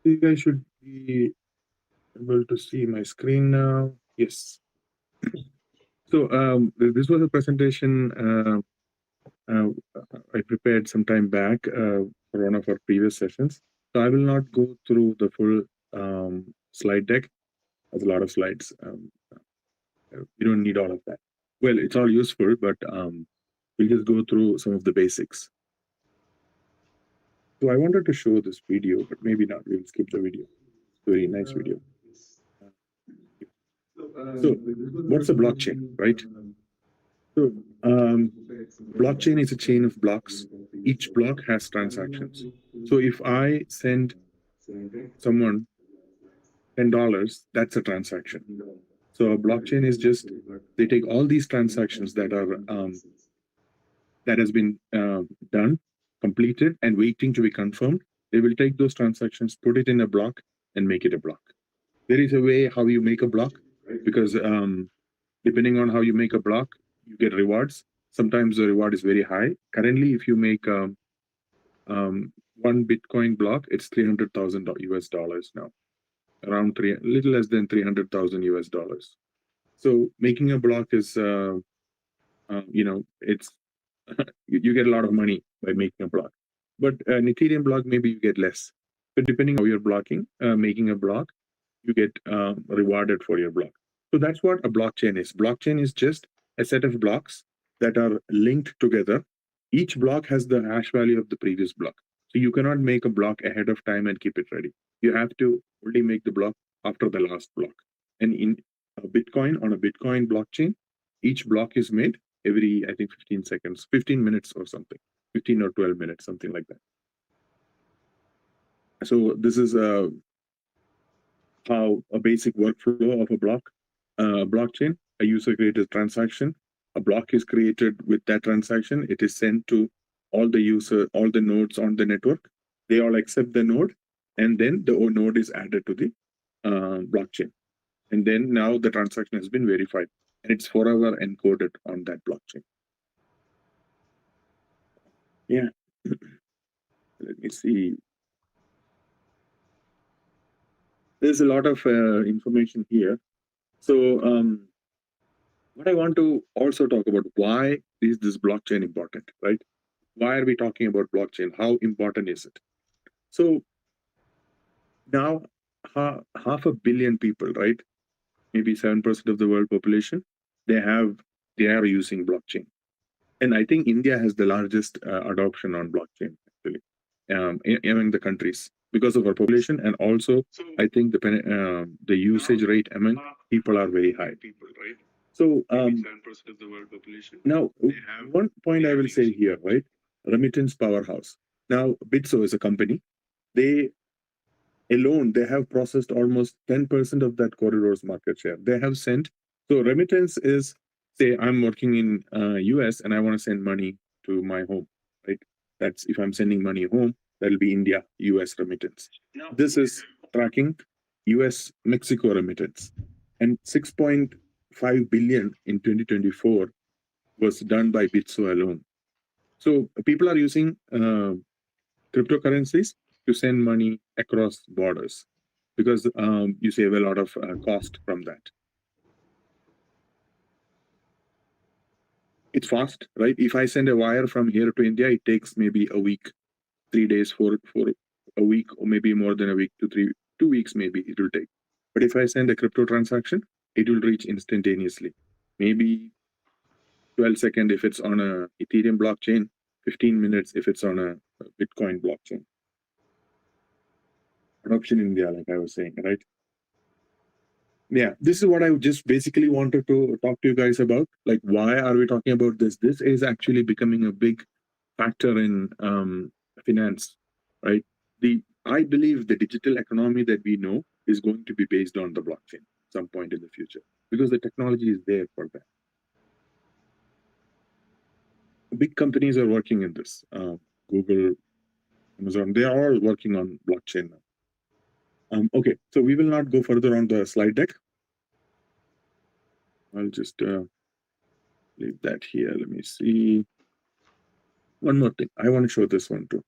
You guys should be able to see my screen now. Yes. So this was a presentation uh, I prepared some time back for one of our previous sessions. So I will not go through the full slide deck. There's a lot of slides. You don't need all of that. Well, it's all useful, but we'll just go through some of the basics. So I wanted to show this video, but maybe not. We'll skip the video. Very nice video. So what's a blockchain, right? So blockchain is a chain of blocks. Each block has transactions. So if I send someone $10, that's a transaction. So a blockchain is just, they take all these transactions that are that has been done, completed, and waiting to be confirmed. They will take those transactions, put it in a block, and make it a block. There is a way how you make a block, because depending on how you make a block, you get rewards. Sometimes the reward is very high. Currently, if you make one Bitcoin block, it's 300,000 US dollars now, around little less than 300,000 US dollars. So making a block is, it's you get a lot of money by making a block. But an Ethereum block, maybe you get less. So depending on how you're blocking, making a block, you get rewarded for your block. So that's what a blockchain is. Blockchain is just a set of blocks that are linked together. Each block has the hash value of the previous block. So you cannot make a block ahead of time and keep it ready. You have to only make the block after the last block. And in a Bitcoin, on a Bitcoin blockchain, each block is made every, I think, 15 seconds, 15 minutes or something, 15 or 12 minutes, something like that. So this is how a basic workflow of a blockchain. A user creates a transaction, a block is created with that transaction, it is sent to all the nodes on the network. They all accept the node, and then the node is added to the blockchain. And then now the transaction has been verified, and it's forever encoded on that blockchain. Yeah. Let me see. There's a lot of information here. So what I want to also talk about, why is this blockchain important, right? Why are we talking about blockchain? How important is it? So now half a billion people, right? Maybe 7% of the world population, they are using blockchain. And I think India has the largest adoption on blockchain, actually, among the countries, because of our population, and also I think the usage rate among people are very high. So now one point I will say here, right? Remittance powerhouse. Now Bitso is a company. They alone they have processed almost 10% of that corridor's market share. They have sent. So remittance is, say I'm working in US and I want to send money to my home, right? That's if I'm sending money home, that'll be India US remittance. This is tracking US Mexico remittance, and 6.5 billion in 2024 was done by Bitso alone. So people are using cryptocurrencies to send money across borders, because you save a lot of cost from that. It's fast, right? If I send a wire from here to India, it takes maybe a week, 3 days, for a week, or maybe more than a week to 2 weeks, maybe it will take. But if I send a crypto transaction, it will reach instantaneously. Maybe 12 seconds if it's on a Ethereum blockchain, 15 minutes if it's on a Bitcoin blockchain. Adoption in India, like I was saying, right? Yeah, this is what I just basically wanted to talk to you guys about. Like, why are we talking about this? This is actually becoming a big factor in finance, right? I believe the digital economy that we know is going to be based on the blockchain at some point in the future, because the technology is there for that. Big companies are working in this. Google, Amazon, they are all working on blockchain now. Okay, so we will not go further on the slide deck. I'll just leave that here. Let me see. One more thing. I want to show this one too.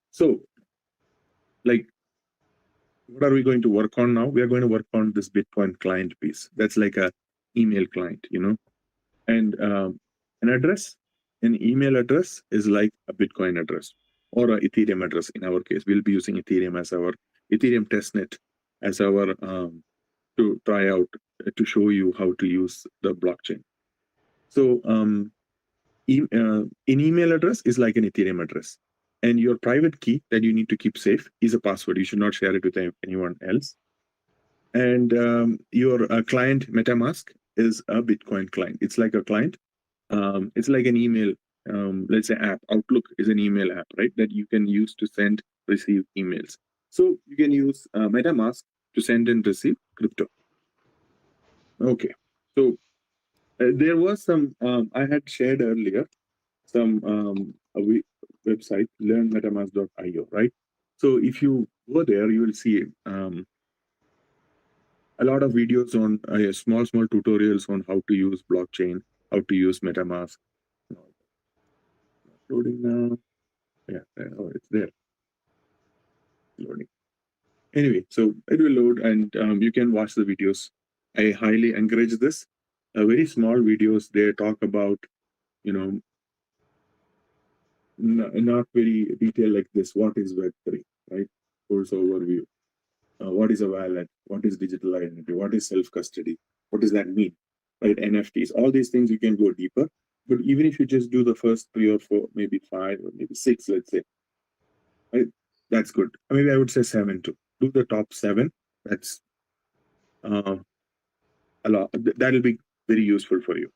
So like, what are we going to work on now? We are going to work on this Bitcoin client piece. That's like a email client, and an address, an email address is like a Bitcoin address or a Ethereum address. In our case, we'll be using Ethereum as our Ethereum testnet as our to try out to show you how to use the blockchain. So an email address is like an Ethereum address, and your private key that you need to keep safe is a password. You should not share it with anyone else. And your client MetaMask is a Bitcoin client. It's like a client. It's like an email, let's say app. Outlook is an email app, right? That you can use to send, receive emails. So you can use MetaMask to send and receive crypto. Okay. So there was some, I had shared earlier, some website, learnmetamask.io, right? So if you go there, you will see a lot of videos on small tutorials on how to use blockchain, how to use MetaMask. Loading now. Yeah, oh, it's there. Loading. Anyway, so it will load, and you can watch the videos. I highly encourage this. Very small videos. They talk about, not very detailed like this. What is Web3, right? Course overview. What is a wallet? What is digital identity? What is self-custody? What does that mean? Right? NFTs, all these things you can go deeper. But even if you just do the first 3 or 4, maybe 5 or maybe 6, let's say, right? That's good. Maybe I would say 7 too. Do the top 7. That's a lot. That'll be very useful for you.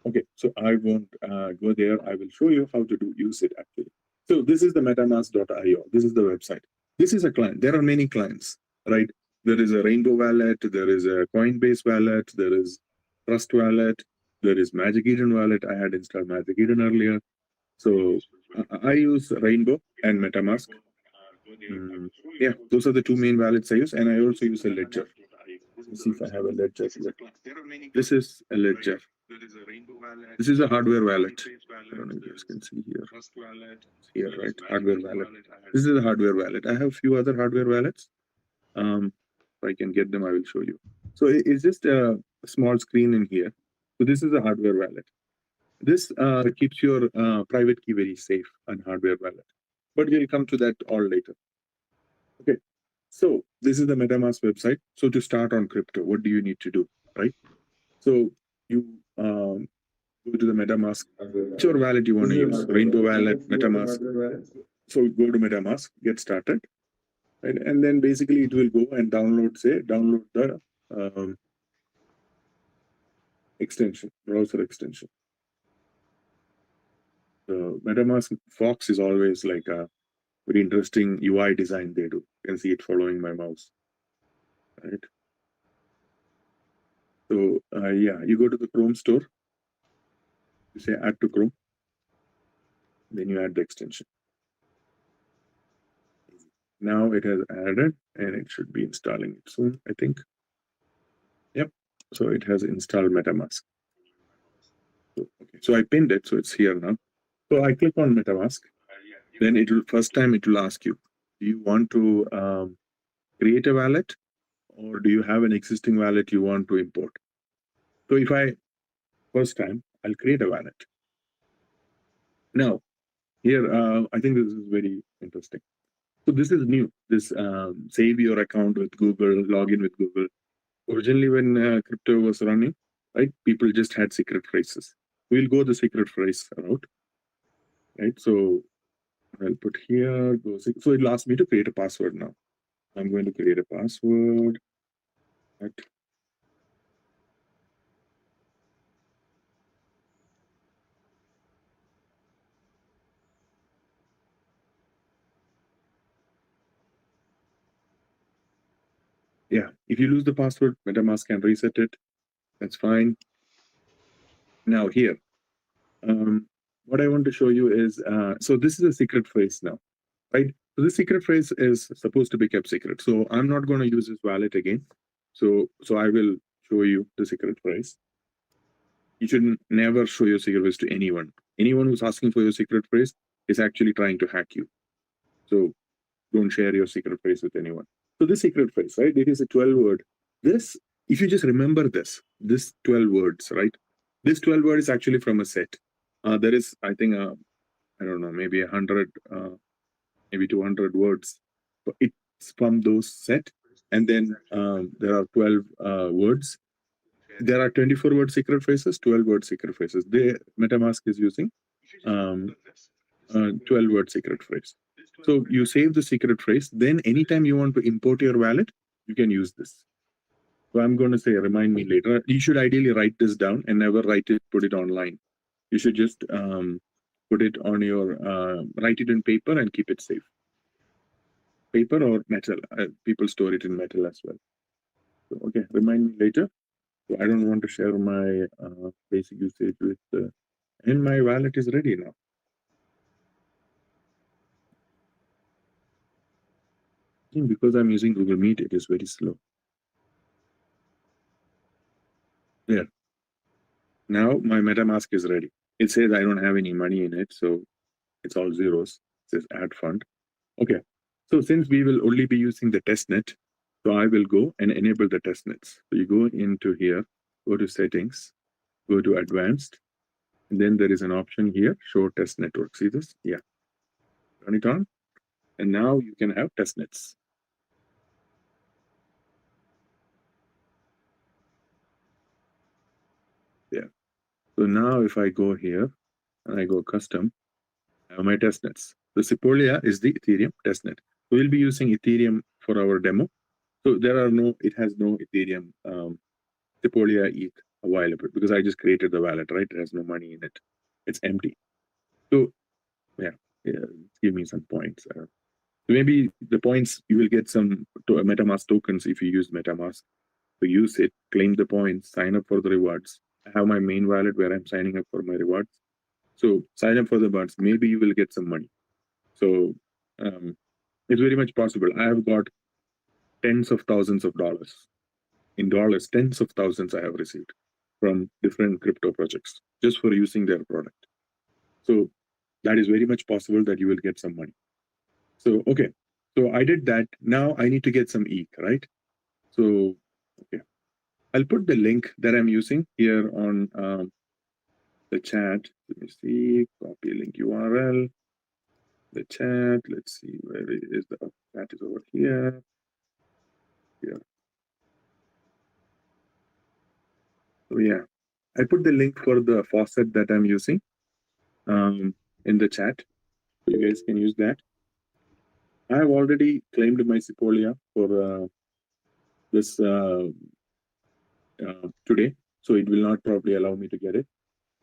Okay, so I won't go there. I will show you how to use it actually. So this is the metamask.io. This is the website. This is a client. There are many clients, right? There is a Rainbow wallet. There is a Coinbase wallet. There is Trust wallet. There is Magic Eden wallet. I had installed Magic Eden earlier. So I use Rainbow and MetaMask. Yeah, those are the 2 main wallets I use, and I also use a ledger. Let's see if I have a ledger here. This is a ledger. This is a hardware wallet. I don't know if you guys can see here. Here, right? Hardware wallet. This is a hardware wallet. I have a few other hardware wallets. If I can get them, I will show you. So it's just a small screen in here. So this is a hardware wallet. This keeps your private key very safe on hardware wallet. But we'll come to that all later. Okay. So this is the MetaMask website. So to start on crypto, what do you need to do, right? So you go to the MetaMask, whichever wallet you want to use, Rainbow wallet, MetaMask. So go to MetaMask, get started, right? And then basically it will go and download the extension, browser extension. The MetaMask Fox is always like a very interesting UI design they do. You can see it following my mouse, right? So yeah, you go to the Chrome store, you say add to Chrome, then you add the extension. Now it has added, and it should be installing it soon, I think. Yep. So it has installed MetaMask. So I pinned it, so it's here now. So I click on MetaMask. Then it will first time it will ask you, do you want to create a wallet, or do you have an existing wallet you want to import? So if I first time, I'll create a wallet. Now here, I think this is very interesting. So this is new. This save your account with Google, log in with Google. Originally, when crypto was running, right, people just had secret phrases. We'll go the secret phrase route, right? So I'll put here, so it'll ask me to create a password now. I'm going to create a password. Right. Yeah, if you lose the password, MetaMask can reset it. That's fine. Now here, what I want to show you is, so this is a secret phrase now, right? So this secret phrase is supposed to be kept secret. So I'm not going to use this wallet again. So I will show you the secret phrase. You should never show your secret phrase to anyone. Anyone who's asking for your secret phrase is actually trying to hack you. So don't share your secret phrase with anyone. So this secret phrase, right? It is a 12 word. This, if you just remember this 12 words, right? This 12 word is actually from a set. There is, I think, I don't know, maybe 100, maybe 200 words. So it's from those set. And then there are 12 words. There are 24 word secret phrases, 12 word secret phrases. MetaMask is using 12 word secret phrase. So you save the secret phrase, then anytime you want to import your wallet, you can use this. So I'm going to say, remind me later. You should ideally write this down and never put it online. You should just put it on your, write it in paper and keep it safe. Paper or metal, people store it in metal as well. So, okay, remind me later. So I don't want to share my basic usage with, and my wallet is ready now. Because I'm using Google Meet, it is very slow. There. Now my MetaMask is ready. It says I don't have any money in it, so it's all zeros. It says add fund. Okay. So since we will only be using the testnet, so I will go and enable the testnets. So you go into here, go to settings, go to advanced, and then there is an option here, show test network. See this? Yeah. Turn it on. And now you can have testnets. Yeah. So now if I go here and I go custom, I have my testnets. The Sepolia is the Ethereum testnet. So we'll be using Ethereum for our demo. So it has no Ethereum Sepolia ETH available because I just created the wallet, right? It has no money in it. It's empty. So yeah, give me some points. Maybe the points, you will get some MetaMask tokens if you use MetaMask. So use it, claim the points, sign up for the rewards. I have my main wallet where I'm signing up for my rewards. So sign up for the rewards. Maybe you will get some money. So it's very much possible. I have got tens of thousands of dollars. In dollars, tens of thousands I have received from different crypto projects just for using their product. So that is very much possible that you will get some money. So, okay. So I did that. Now I need to get some ETH, right? So, okay. I'll put the link that I'm using here on the chat. Let me see, copy link URL, the chat. Let's see, where is the chat is over here. Here. So yeah, I put the link for the faucet that I'm using in the chat. So you guys can use that. I have already claimed my Sepolia for this today, so it will not probably allow me to get it.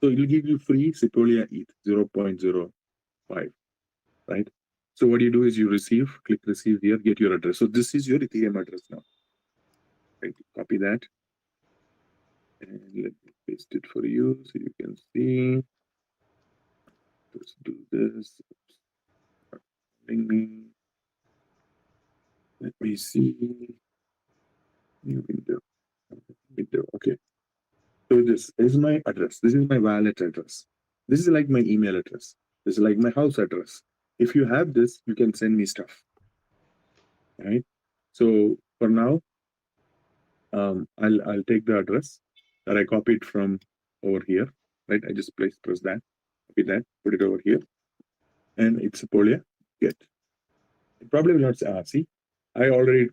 So it will give you free Sepolia ETH 0.05, right? So what you do is you click receive here, get your address. So this is your Ethereum address now. Right, copy that. And let me paste it for you so you can see. Let's do this. Let me see. New window. Okay. So this is my address. This is my wallet address. This is like my email address. This is like my house address. If you have this, you can send me stuff. Right. So for now, I'll take the address that I copied from over here. Right. I just press that, copy that, put it over here, and it's Sepolia. Get. It probably will not see. I already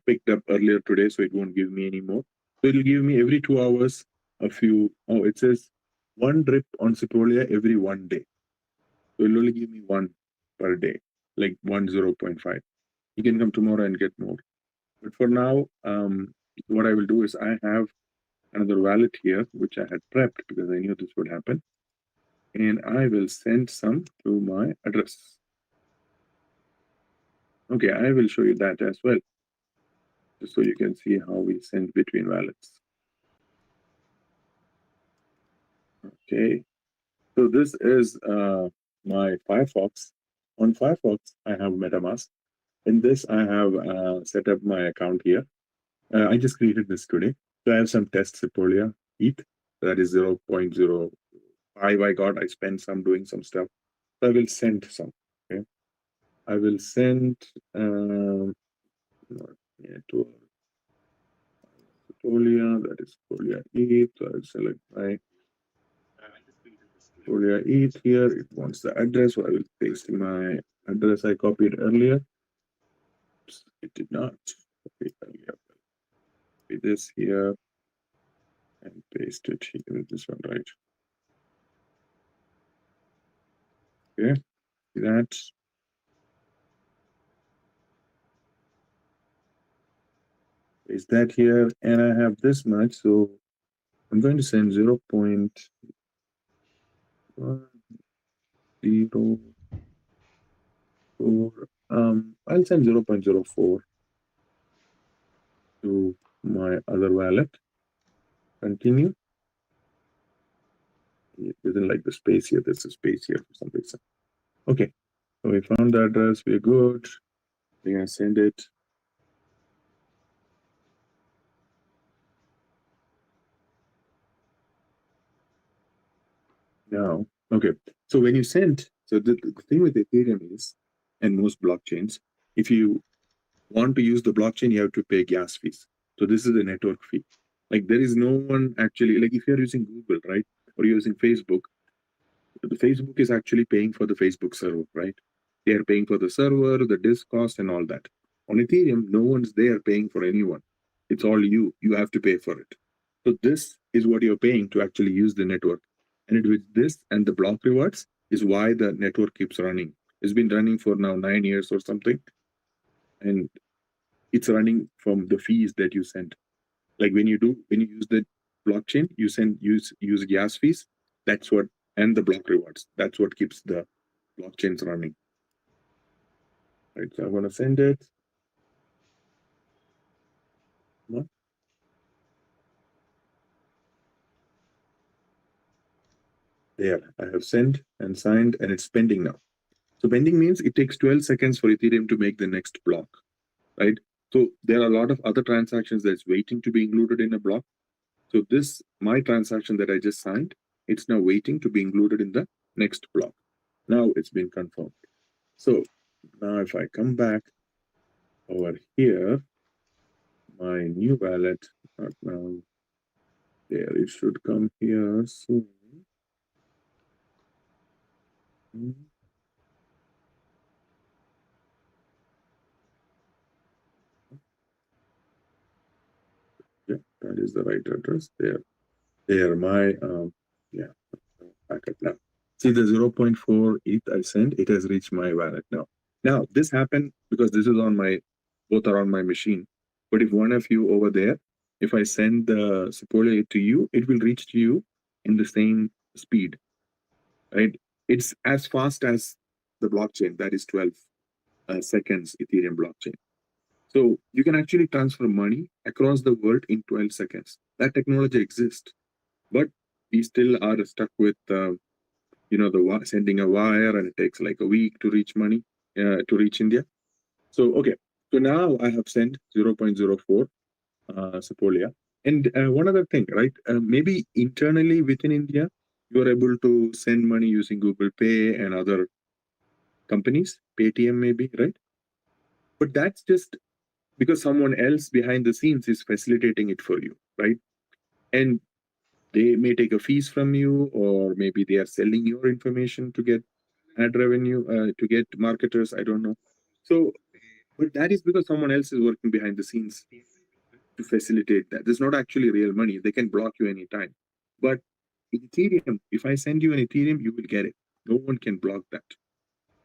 picked up earlier today, so it won't give me any more. So it'll give me every 2 hours a few. Oh, it says one drip on Sepolia every 1 day. So it'll only give me one per day, like 0.5. You can come tomorrow and get more. But for now, what I will do is I have another wallet here, which I had prepped because I knew this would happen. And I will send some to my address. Okay, I will show you that as well, just so you can see how we send between wallets. Okay, so this is my Firefox. On Firefox, I have MetaMask. In this, I have set up my account here. I just created this today. So I have some test Sepolia ETH. That is 0.05 I got. I spent some doing some stuff. So I will send some. Okay. I will send to Folia, that is Folia ETH. So I'll select my Folia ETH here. It wants the address, so I will paste my address I copied earlier. Oops, it did not copy earlier. Copy this here and paste it here in this one, right? Okay, that. Is that here, and I have this much, so I'm going to send 0.104. I'll send 0.04 to my other wallet. Continue. It doesn't like the space here. There's a space here for some reason. Okay, so we found the address. We're good. We're gonna send it. Now, okay. So when you send, so the thing with Ethereum is, and most blockchains, if you want to use the blockchain, you have to pay gas fees. So this is the network fee. Like there is no one actually, like if you're using Google, right? Or you're using Facebook, the Facebook is actually paying for the Facebook server, right? They are paying for the server, the disk cost, and all that. On Ethereum, no one's there paying for anyone. It's all you. You have to pay for it. So this is what you're paying to actually use the network. And it, with this and the block rewards is why the network keeps running. It's been running for now 9 years or something. And it's running from the fees that you send. Like when you use the blockchain, you use gas fees. That's what, and the block rewards. That's what keeps the blockchains running. Right. So I'm gonna send it. There, I have sent and signed, and it's pending now. So pending means it takes 12 seconds for Ethereum to make the next block, right? So there are a lot of other transactions that's waiting to be included in a block. So this, my transaction that I just signed, it's now waiting to be included in the next block. Now it's been confirmed. So now if I come back over here, my new wallet, not now, there, it should come here soon. Yeah, that is the right address there. There, my, yeah, backup now. See the 0.4 ETH I sent, it has reached my wallet now. Now, this happened because this is on my, both are on my machine. But if one of you over there, if I send the Sepolia to you, it will reach to you in the same speed, right? It's as fast as the blockchain, that is 12 seconds Ethereum blockchain. So you can actually transfer money across the world in 12 seconds. That technology exists, but we still are stuck with the sending a wire, and it takes like a week to reach money to reach India. So okay, so now I have sent 0.04 Sepolia. And one other thing, right? Maybe internally within India, you are able to send money using Google Pay and other companies, Paytm maybe, right? But that's just because someone else behind the scenes is facilitating it for you, right? And they may take a fees from you, or maybe they are selling your information to get ad revenue, to get marketers. I don't know. So, but that is because someone else is working behind the scenes to facilitate that. There's not actually real money. They can block you anytime. But in Ethereum, if I send you an Ethereum, you will get it. No one can block that.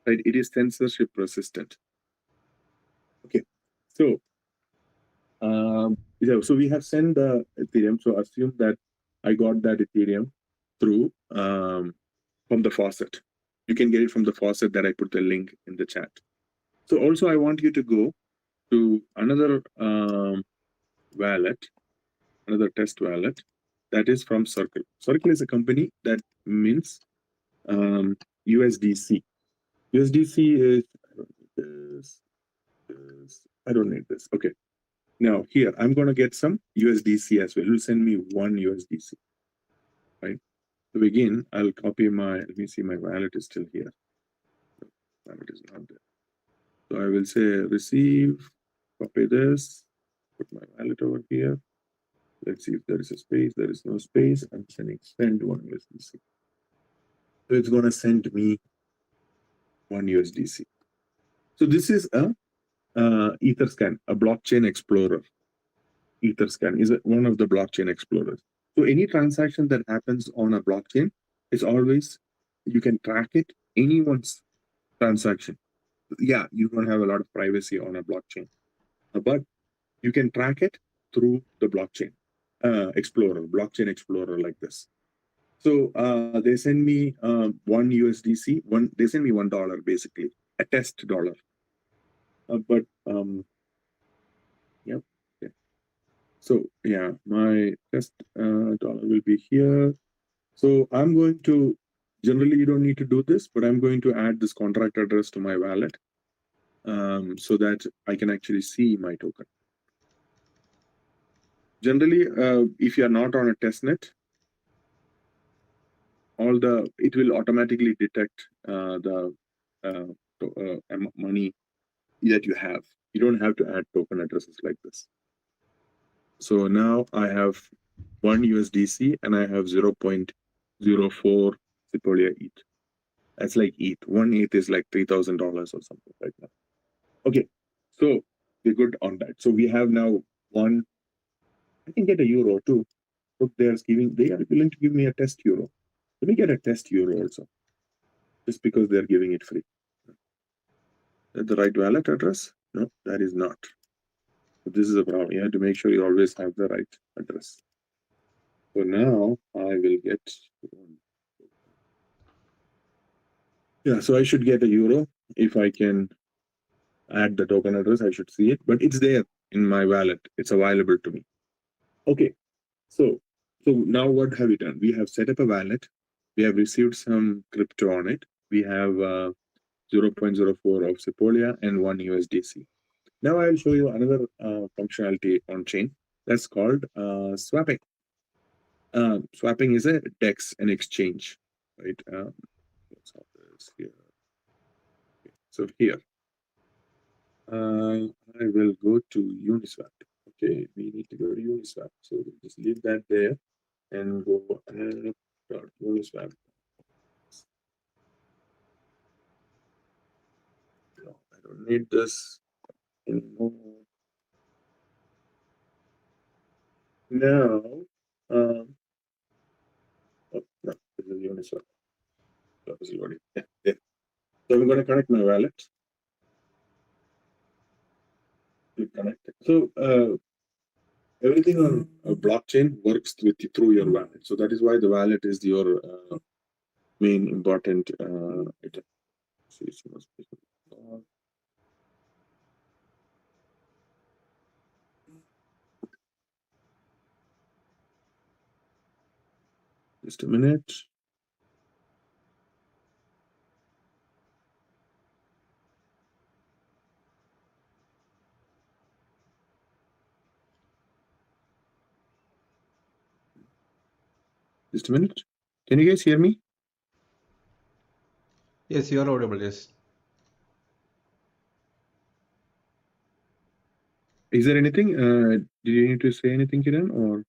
Right? It is censorship resistant. Okay. So yeah, so we have sent the Ethereum. So assume that I got that Ethereum through from the faucet. You can get it from the faucet that I put the link in the chat. So also I want you to go to another wallet, another test wallet that is from Circle. Circle is a company that mints USDC. USDC I don't need this. Okay. Now here, I'm going to get some USDC as well. It will send me one USDC, right? To begin, I'll copy my, let me see, my wallet is still here. Wallet is not there. So I will say receive, copy this, put my wallet over here. Let's see if there is a space. There is no space. I'm sending send one USDC. So it's going to send me one USDC. So this is a Etherscan, a blockchain explorer. Etherscan is one of the blockchain explorers. So any transaction that happens on a blockchain is always, you can track it, anyone's transaction. Yeah, you don't have a lot of privacy on a blockchain, but you can track it through the blockchain explorer, blockchain explorer like this. So they send me one USDC, they send me $1 basically, a test dollar. But yep. Yeah. So yeah, my test dollar will be here. So I'm going to, generally you don't need to do this, but I'm going to add this contract address to my wallet so that I can actually see my token. Generally, if you're not on a testnet, it will automatically detect the money that you have. You don't have to add token addresses like this. So now I have one USDC and I have 0.04 Sepolia ETH. That's like ETH. One ETH is like $3,000 or something like that. Okay, so we're good on that. So we have now one. I can get a euro too. Look, they are willing to give me a test euro. Let me get a test euro also, just because they are giving it free. Is that the right wallet address? No, that is not. So this is a problem. You have to make sure you always have the right address. So now I will get one. Yeah, so I should get a euro. If I can add the token address, I should see it, but it's there in my wallet. It's available to me. Okay, so now what have we done? We have set up a wallet. We have received some crypto on it. We have 0.04 of Sepolia and one USDC. Now I'll show you another functionality on chain that's called swapping. Swapping is a DEX, an exchange, right? Let's have this here. Okay, so here, I will go to Uniswap. Okay, we need to go to Uniswap. So we'll just leave that there and go Uniswap. No, I don't need this anymore. Now, oh, no, this is Uniswap. That was loading. Yeah, yeah. So I'm going to connect my wallet. Click connect. So everything on a blockchain works through your wallet. So that is why the wallet is your main important item. Just a minute. Just a minute. Can you guys hear me? Yes, you are audible. Yes. Is there anything? Did you need to say anything, Kiran? Or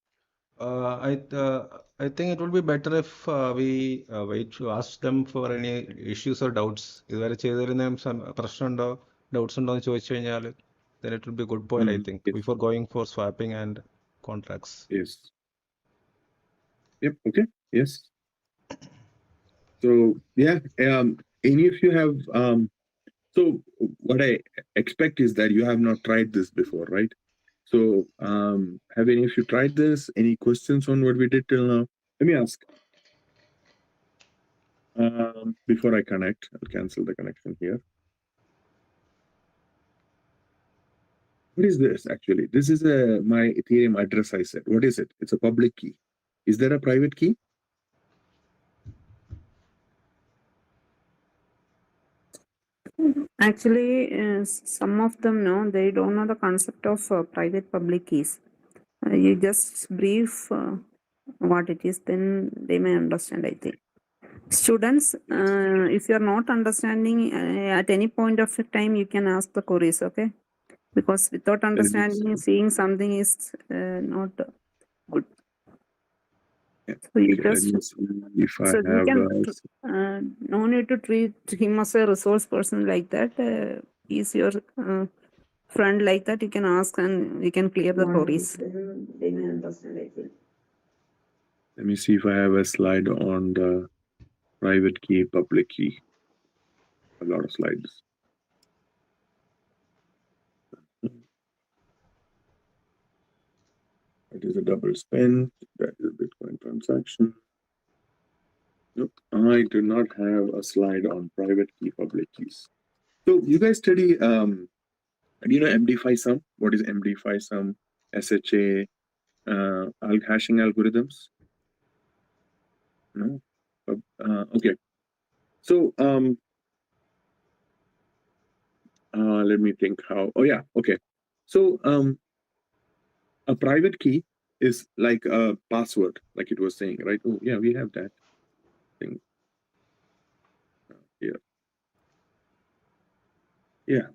I think it would be better if we wait to ask them for any issues or doubts. ഇതുവരെ ചെയ്തിരുന്ന പ്രശ്നമുണ്ടോ doubts ഉണ്ടോ എന്ന് ചോദിച്ചു കഴിഞ്ഞാൽ then it would be a good point, I think, yes. before going for swapping and contracts. Yes. Yep. Okay. Yes. So yeah, any of you have so what I expect is that you have not tried this before, right? So have any of you tried this? Any questions on what we did till now? Let me ask. Before I connect, I'll cancel the connection here. What is this actually? This is my Ethereum address I said. What is it? It's a public key. Is there a private key? Actually, some of them know, they don't know the concept of private public keys. You just brief what it is, then they may understand, I think. Students, if you are not understanding at any point of time, you can ask the queries, okay? Because without understanding, seeing something is not good. Yeah. So you Let just, me see if I so you have. can, no need to treat him as a resource person like that. He's your friend like that. You can ask and you can clear the queries. Let me see if I have a slide on the private key, public key. A lot of slides. It is a double spend. That is a Bitcoin transaction. Nope, I do not have a slide on private key, public keys. So you guys study, do you know MD5 sum? What is MD5 sum? SHA, hashing algorithms? No? Okay. So let me think how. Oh yeah, okay. So a private key is like a password, like it was saying, right? Oh yeah, we have that thing here. Yeah.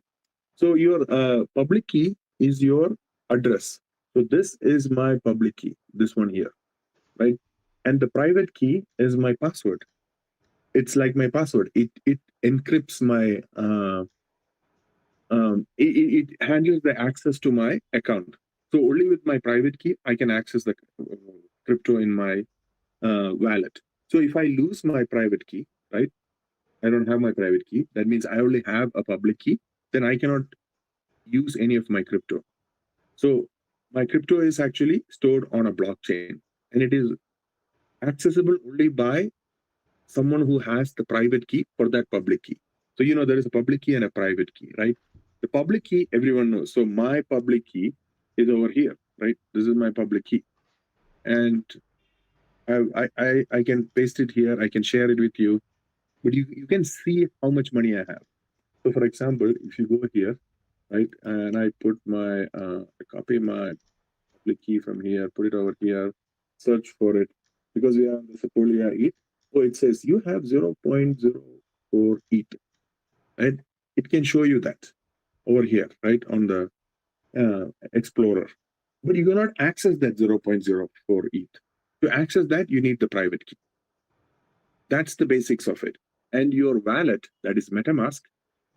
So your public key is your address. So this is my public key, this one here, right? And the private key is my password. It's like my password. It encrypts my it handles the access to my account. So only with my private key I can access the crypto in my wallet. So if I lose my private key, right? I don't have my private key. That means I only have a public key. Then I cannot use any of my crypto. So my crypto is actually stored on a blockchain, and it is accessible only by someone who has the private key for that public key. So you know there is a public key and a private key, right? The public key everyone knows. So my public key is over here, right? This is my public key, and I can paste it here. I can share it with you, but you can see how much money I have. So for example, if you go here, right, and I put my copy my public key from here, put it over here, search for it, because we have the Sequoia ETH. So it says you have 0.04 ETH, right? It can show you that over here, right, on the Explorer. But you cannot access that 0.04 ETH. To access that, you need the private key. That's the basics of it. And your wallet, that is MetaMask,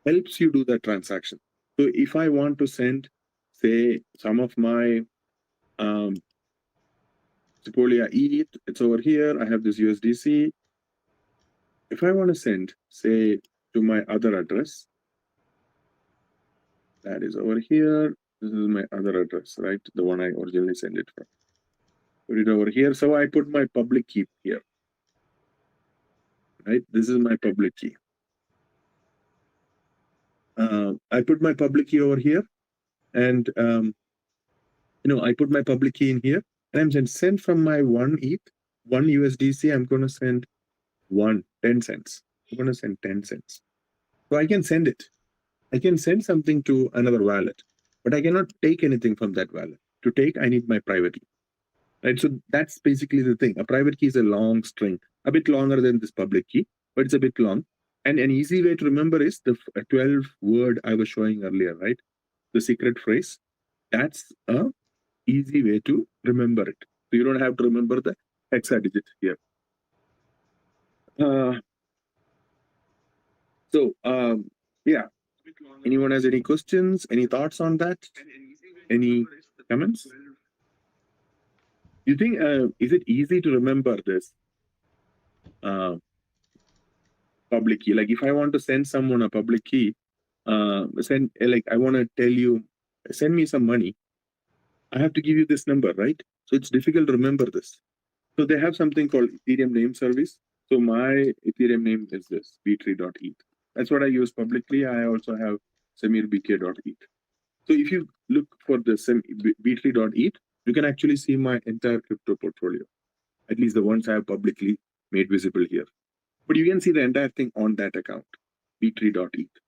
helps you do that transaction. So if I want to send, say, some of my Sequoia ETH, it's over here. I have this USDC. If I want to send, say, to my other address, that is over here. This is my other address, right? The one I originally sent it from. Put it over here. So I put my public key here, right? This is my public key. I put my public key over here, and I put my public key in here, and I'm going to send from my one ETH, one USDC. I'm going to send 10 cents. I'm going to send 10 cents. So I can send it. I can send something to another wallet, but I cannot take anything from that wallet. To take, I need my private key, right? So that's basically the thing. A private key is a long string, a bit longer than this public key, but it's a bit long. And an easy way to remember is the 12 word I was showing earlier, right? The secret phrase. That's a easy way to remember it. So you don't have to remember the hexa digit here. Yeah. Anyone has any questions? Any thoughts on that? Any comments? You think is it easy to remember this public key? Like if I want to send someone a public key, I want to tell you, send me some money. I have to give you this number, right? So it's difficult to remember this. So they have something called Ethereum name service. So my Ethereum name is this, b3.eth. That's what I use publicly. I also have samirbk.eth. So if you look for the b3.eth, you can actually see my entire crypto portfolio, at least the ones I have publicly made visible here. But you can see the entire thing on that account, b3.eth.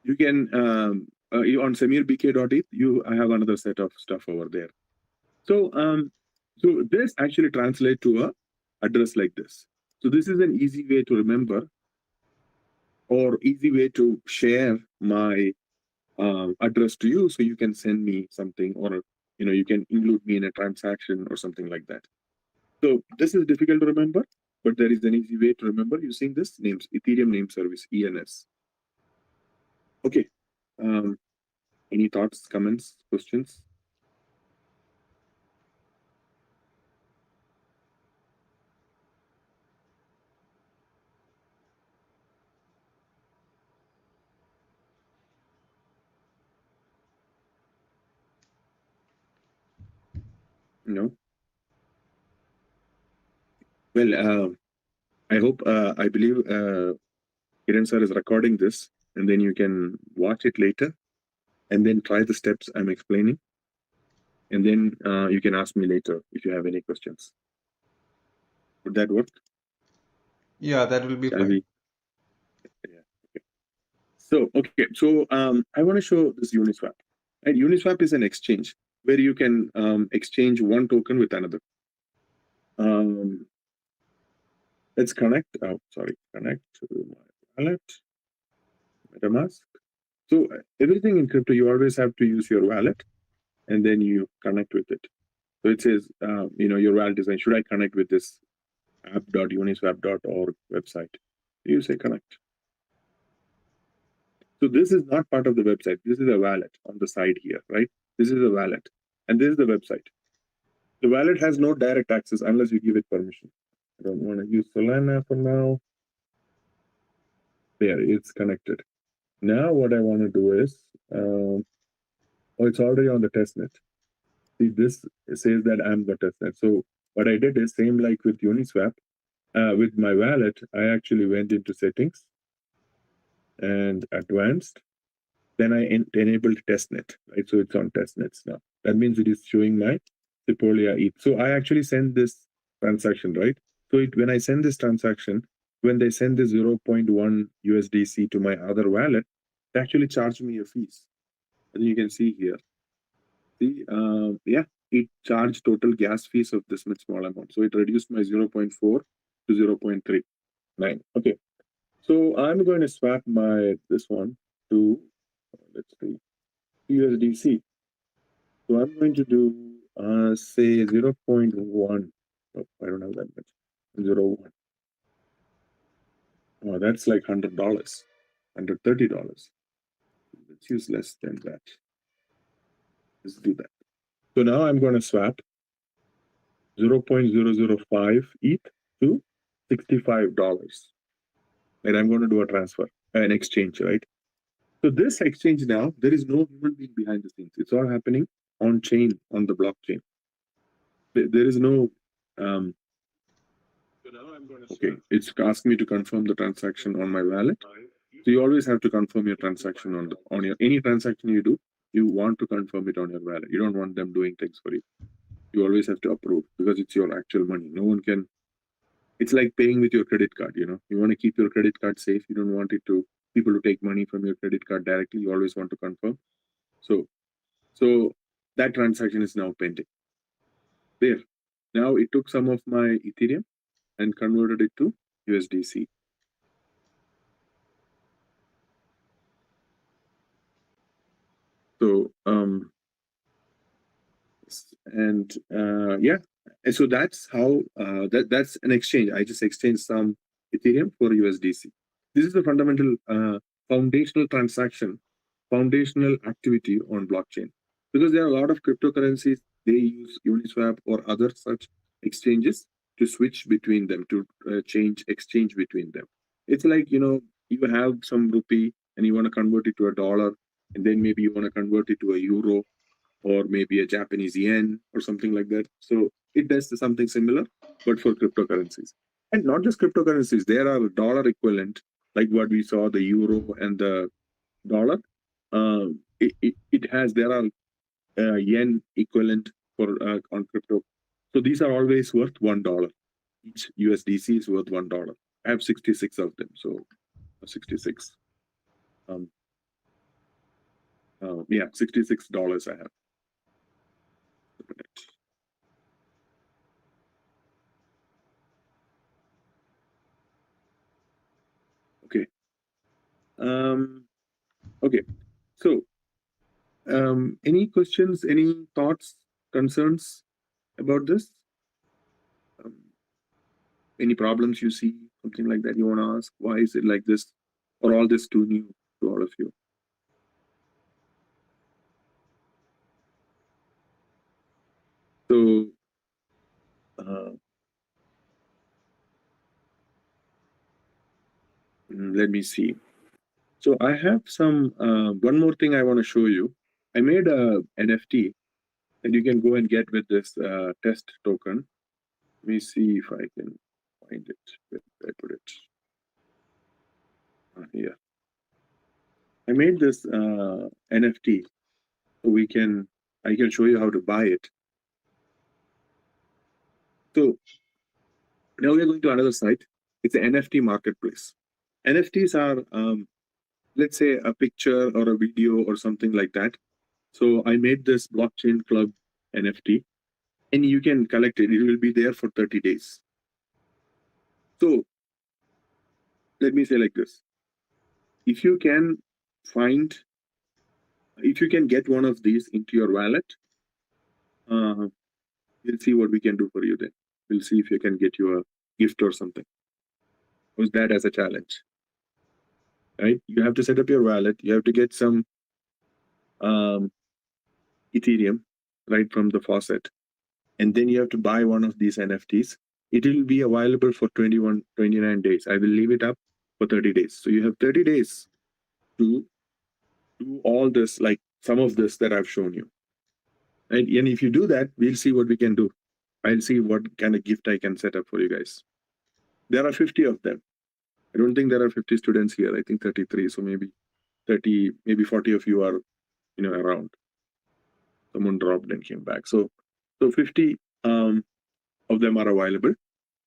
You can, on samirbk.eth, I have another set of stuff over there. So, so this actually translates to a address like this. So this is an easy way to remember, or easy way to share my address to you, so you can send me something, or you can include me in a transaction or something like that. So this is difficult to remember, but there is an easy way to remember using this names, Ethereum name service, ENS. Okay. Any thoughts, comments, questions? No. Well, I believe Kiran sir is recording this, and then you can watch it later, and then try the steps I'm explaining, and then you can ask me later if you have any questions. Would that work? Yeah, that will be Shall fine. we? Yeah. Okay. So I want to show this Uniswap. And Uniswap is an exchange where you can exchange one token with another. Let's connect. Oh, sorry, connect to my wallet, MetaMask. So everything in crypto, you always have to use your wallet, and then you connect with it. So it says, your wallet design. Should I connect with this app.uniswap.org website? You say connect. So this is not part of the website. This is a wallet on the side here, right? This is a wallet, and this is the website. The wallet has no direct access unless you give it permission. I don't want to use Solana for now. There, it's connected. Now what I want to do is, it's already on the testnet. See, this says that I'm the testnet. So what I did is same like with Uniswap. With my wallet, I actually went into settings and advanced. Then I enabled testnet, right? So it's on testnets now. That means it is showing my Sepolia ETH. So I actually send this transaction, right? So when I send this transaction, when they send the 0.1 USDC to my other wallet, they actually charge me a fees. And you can see here. See, it charged total gas fees of this much small amount. So it reduced my 0.4 to 0.39. Okay. So I'm going to swap this one to, let's see, USDC. So I'm going to do, say 0.1. Oh, I don't have that much. 0.1. Oh, that's like $100, $130. Let's use less than that. Let's do that. So now I'm going to swap 0.005 ETH to $65. And I'm going to do a transfer, an exchange, right? So this exchange now, there is no human being behind the scenes. It's all happening on chain, on the blockchain. There is no, okay, it's asking me to confirm the transaction on my wallet. So you always have to confirm your transaction on your, any transaction you do, you want to confirm it on your wallet. You don't want them doing things for you. You always have to approve because it's your actual money. No one can, it's like paying with your credit card, you want to keep your credit card safe. You don't want people to take money from your credit card directly. You always want to confirm. So that transaction is now pending. There. Now it took some of my Ethereum and converted it to USDC. So and so that's how that's an exchange. I just exchanged some Ethereum for USDC. This is the fundamental foundational transaction, foundational activity on blockchain, because there are a lot of cryptocurrencies. They use Uniswap or other such exchanges to switch between them, to exchange between them. It's like, you have some rupee and you want to convert it to a dollar, and then maybe you want to convert it to a euro, or maybe a Japanese yen or something like that. So it does something similar, but for cryptocurrencies. And not just cryptocurrencies, there are dollar equivalent, like what we saw, the euro and the dollar. There are yen equivalent for on crypto. So these are always worth $1. Each USDC is worth $1. I have 66 of them, so 66. $66 I have. Okay. So, any questions, any thoughts, concerns about this? Um, any problems you see, something like that you want to ask? Why is it like this? Or all this too new to all of you? So, let me see. So I have some, one more thing I want to show you. I made a NFT that you can go and get with this test token. Let me see if I can find it. Where did I put it? Here. I made this NFT. So I can show you how to buy it. So now we're going to another site. It's an NFT marketplace. NFTs are, let's say, a picture or a video or something like that. So I made this blockchain club NFT, and you can collect it. It will be there for 30 days. So let me say like this. If you can get one of these into your wallet, we'll see what we can do for you then. We'll see if you can get you a gift or something. Use that as a challenge, right? You have to set up your wallet. You have to get some Ethereum right from the faucet. And then you have to buy one of these NFTs. It will be available for 29 days. I will leave it up for 30 days. So you have 30 days to do all this, like some of this that I've shown you. Right? And if you do that, we'll see what we can do. I'll see what kind of gift I can set up for you guys. There are 50 of them. I don't think there are 50 students here. I think 33. So maybe 30, maybe 40 of you are, around. Someone dropped and came back. So 50 of them are available.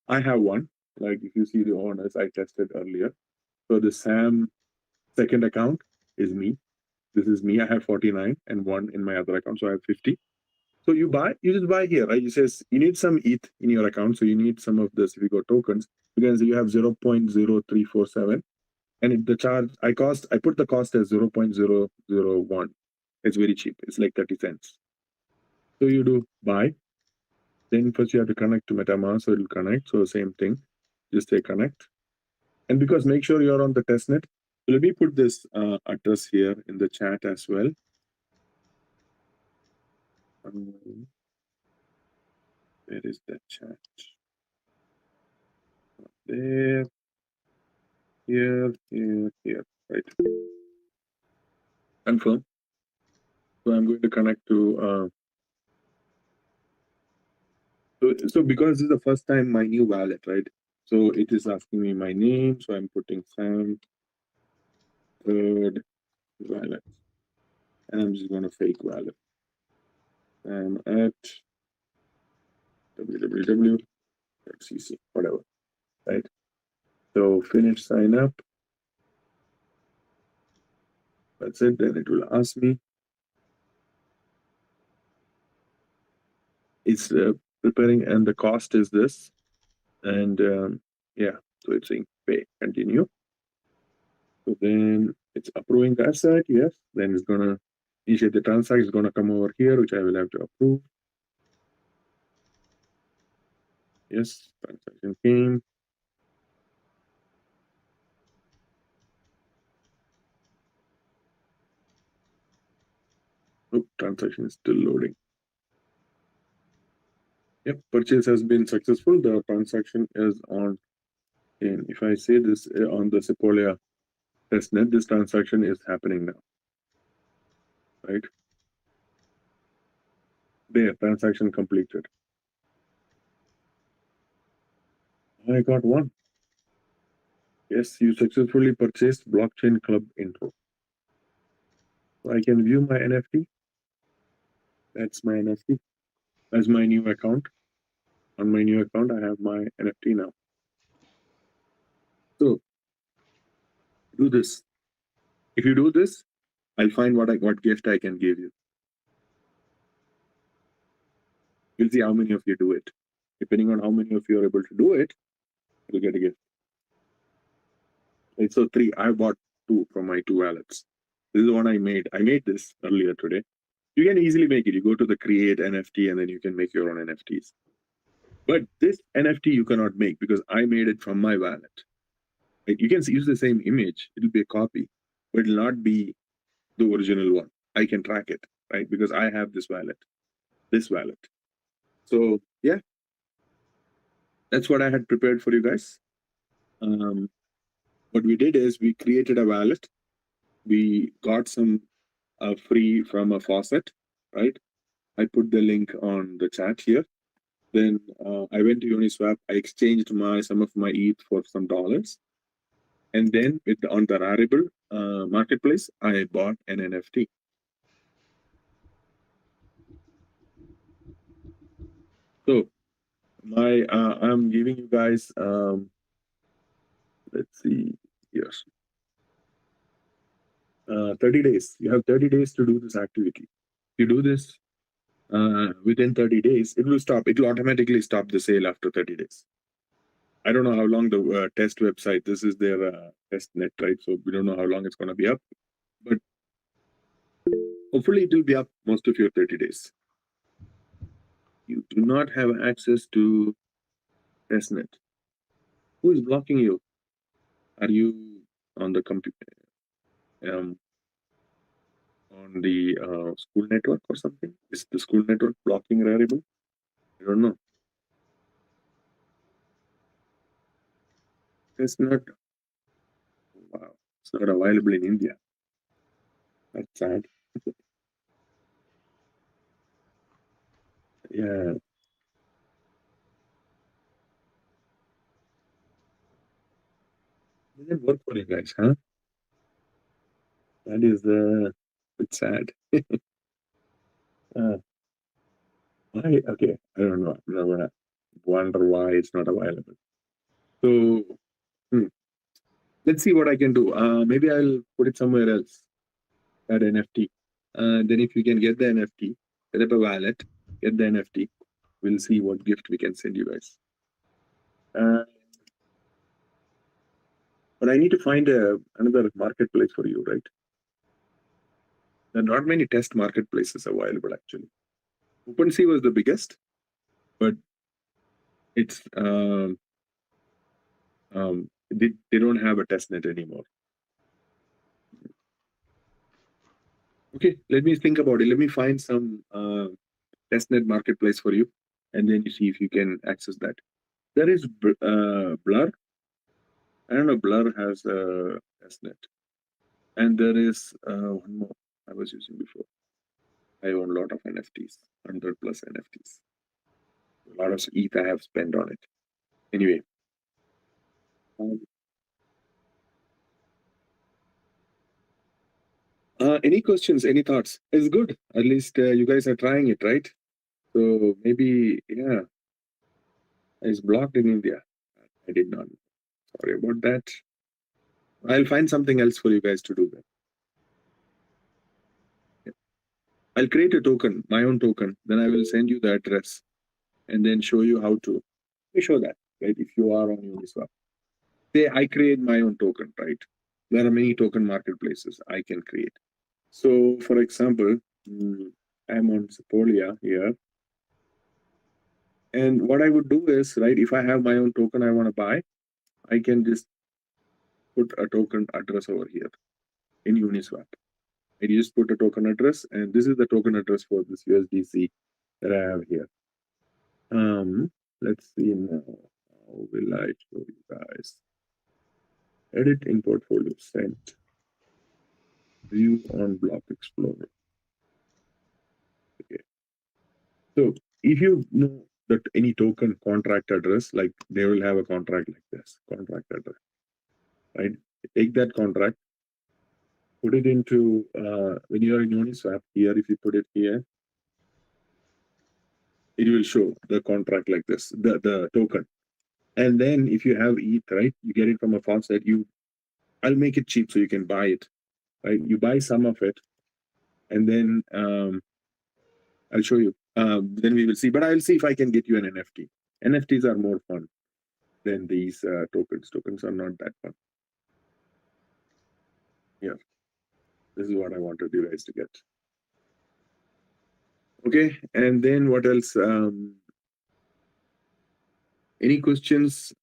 I have one. Like if you see the owners, I tested earlier. So the Sam second account is me. This is me. I have 49 and one in my other account. So I have 50. So you just buy here, right? It says you need some ETH in your account. So you need some of this. If you go tokens, you can see you have 0.0347. And the charge, I put the cost as 0.001. It's very cheap. It's like 30 cents. So you do buy. Then first you have to connect to MetaMask, so it'll connect. So same thing. Just say connect. And because make sure you're on the testnet. So let me put this address here in the chat as well. Where is that chat? There, here, right? Confirm. So I'm going to connect to. So because this is the first time my new wallet, right? So it is asking me my name. So I'm putting Sam third wallet, and I'm just going to fake wallet. I'm at www.cc, whatever, right? So finish sign up. That's it. Then it will ask me. It's preparing, and the cost is this. And yeah, so it's saying pay, continue. So then it's approving the asset, yes. Then it's gonna initiate the transaction. It's gonna come over here, which I will have to approve. Yes, transaction came. Oh, transaction is still loading. Yep, purchase has been successful. The transaction is on. And if I say this on the Sepolia testnet, this transaction is happening now, right? There, transaction completed. I got one. Yes, you successfully purchased Blockchain Club Intro. So I can view my NFT. That's my NFT. That's my new account. On my new account, I have my NFT now. So do this. If you do this, I'll find what gift I can give you. We'll see how many of you do it. Depending on how many of you are able to do it, you'll get a gift. Right, so 3. I bought two from my two wallets. This is the one I made. I made this earlier today. You can easily make it. You go to the create NFT and then you can make your own NFTs. But this NFT you cannot make because I made it from my wallet. Like, you can use the same image. It'll be a copy, but it'll not be the original one. I can track it, right? Because I have this wallet. So yeah, that's what I had prepared for you guys. What we did is we created a wallet. We got some free from a faucet, right? I put the link on the chat here. Then I went to Uniswap. I exchanged some of my ETH for some dollars, and then on the Rarible marketplace, I bought an NFT. So I'm giving you guys let's see here. 30 days. You have 30 days to do this activity. If you do this within 30 days, it will stop. It will automatically stop the sale after 30 days. I don't know how long the test website, this is their test net, right? So we don't know how long it's going to be up, but hopefully it will be up most of your 30 days. You do not have access to testnet. Who is blocking you? Are you on the computer? On the school network or something? Is the school network blocking Rarible? I don't know. It's not. Wow, it's not available in India. That's sad. Yeah. It didn't work for you guys, huh? That is it's sad. Why? Okay, I don't know. I'm not gonna wonder why it's not available. So let's see what I can do. Maybe I'll put it somewhere else. That NFT. Then if you can get the NFT, set up a wallet, get the NFT. We'll see what gift we can send you guys. But I need to find another marketplace for you, right? There are not many test marketplaces available actually. OpenSea was the biggest, but it's they don't have a testnet anymore. Okay, let me think about it. Let me find some testnet marketplace for you, and then you see if you can access that. There is Blur. I don't know. Blur has a testnet, and there is one more I was using before. I own a lot of NFTs, 100+ NFTs. A lot of ETH I have spent on it. Anyway. Any questions, any thoughts? It's good. At least you guys are trying it, right? So maybe, yeah. It's blocked in India. I did not. Sorry about that. I'll find something else for you guys to do then. Yeah. I'll create a token, my own token. Then I will send you the address and then show you how to. Let me show that, right? If you are on Uniswap. Say I create my own token, right? There are many token marketplaces I can create. So, for example, I'm on Sepolia here. And what I would do is, right, if I have my own token I want to buy, I can just put a token address over here in Uniswap. And you just put a token address, and this is the token address for this USDC that I have here. Let's see now. How will I show you guys? Edit in portfolio, sent. View on Block Explorer. Okay. So if you know that any token contract address, like they will have a contract like this, contract address, right? Take that contract, put it into, when you're in Uniswap here, if you put it here, it will show the contract like this, the token. And then if you have ETH, right, you get it from a faucet, I'll make it cheap so you can buy it, right? You buy some of it, and then I'll show you. Then we will see, but I'll see if I can get you an NFT. NFTs are more fun than these tokens. Tokens are not that fun. Yeah, this is what I wanted you guys to get. Okay, and then what else? Any questions?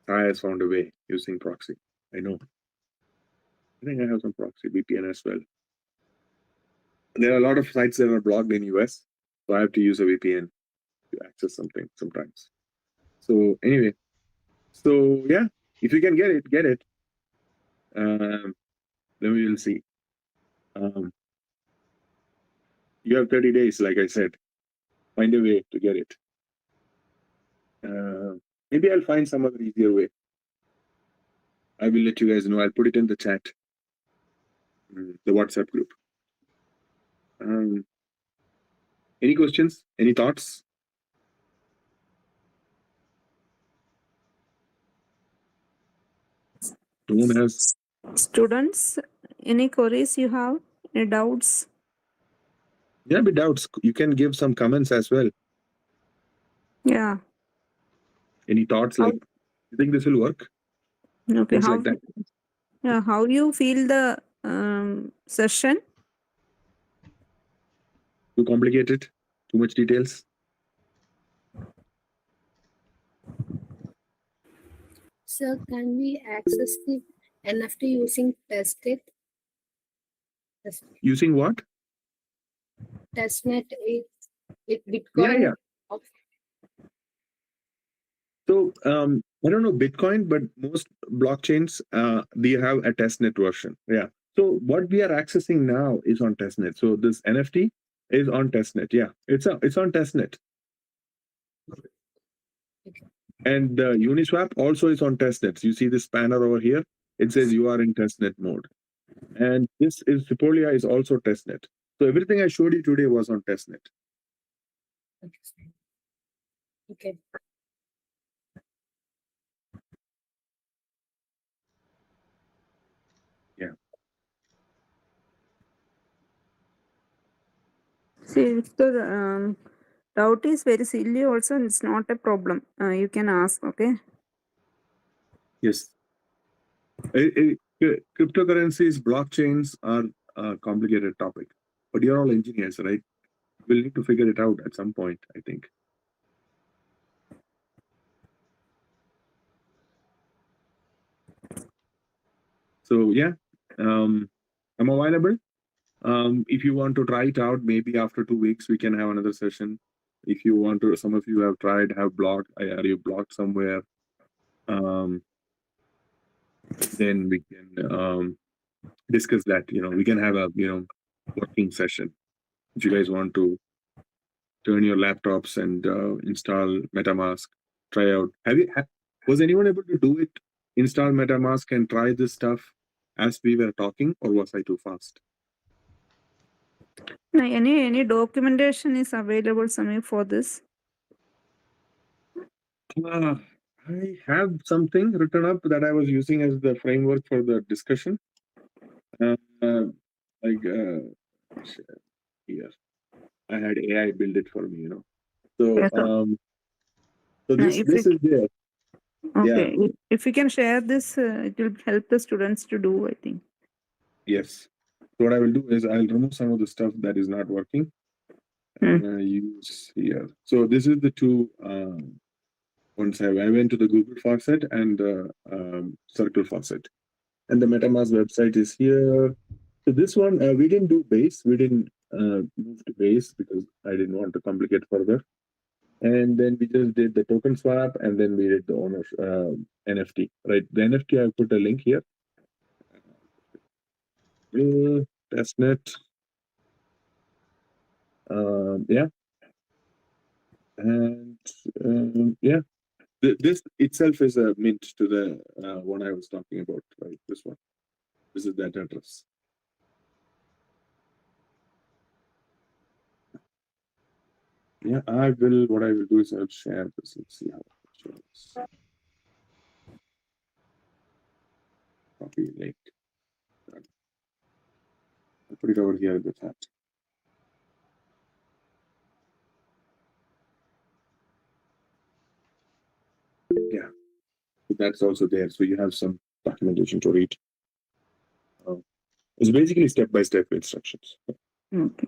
I has found a way using proxy. I know. I think I have some proxy VPN as well. There are a lot of sites that are blocked in US, so I have to use a VPN to access something sometimes. So anyway, so yeah, if you can get it, get it. Then we will see. You have 30 days, like I said. Find a way to get it. Maybe I'll find some other easier way. I will let you guys know. I'll put it in the chat, the WhatsApp group. Any questions? Any thoughts? No one has. Students, any queries you have? Any doubts? Yeah, be doubts. You can give some comments as well. Yeah. Any thoughts like, you think this will work? Okay. Things How? like that. Yeah. How you feel the session? Too complicated? Too much details? Sir, can we access the NFT using testnet? Using what? Testnet is with Bitcoin. Yeah. So I don't know Bitcoin, but most blockchains they have a testnet version. Yeah. So what we are accessing now is on testnet. So this NFT is on testnet. Yeah, it's on testnet. Okay. And Uniswap also is on testnet. You see this banner over here? It says you are in testnet mode. And this is Sepolia is also testnet. So everything I showed you today was on testnet. Okay. Yeah. See, if the doubt is very silly, also it's not a problem. You can ask. Okay. Yes. Cryptocurrencies, blockchains are a complicated topic, but you're all engineers, right? We'll need to figure it out at some point, I think. So yeah, I'm available. If you want to try it out, maybe after 2 weeks we can have another session. If you want to, some of you have tried, have blocked, are you blocked somewhere? Then we can discuss that. We can have a working session. If you guys want to turn your laptops and install MetaMask, try out. Was anyone able to do it? Install MetaMask and try this stuff as we were talking, or was I too fast? Now, any documentation is available somewhere for this? I have something written up that I was using as the framework for the discussion. Here, I had AI build it for me, So, Yes, so this is there. Okay. Yeah. If you can share this, it will help the students to do, I think. Yes. So what I will do is I'll remove some of the stuff that is not working. Use here. So this is the two ones I went to the Google faucet and Circle faucet. And the MetaMask website is here. So this one, we didn't do base. We didn't move to base because I didn't want to complicate further. And then we just did the token swap, and then we did the owner NFT. Right, the NFT I put a link here. Testnet. Yeah, and yeah, this itself is a mint to the one I was talking about. Right, this one. This is that address. Yeah, I will. What I will do is I'll share this. Let's see how it shows. Copy link. I'll put it over here in the chat. Yeah, so that's also there. So you have some documentation to read. It's basically step-by-step instructions. Okay.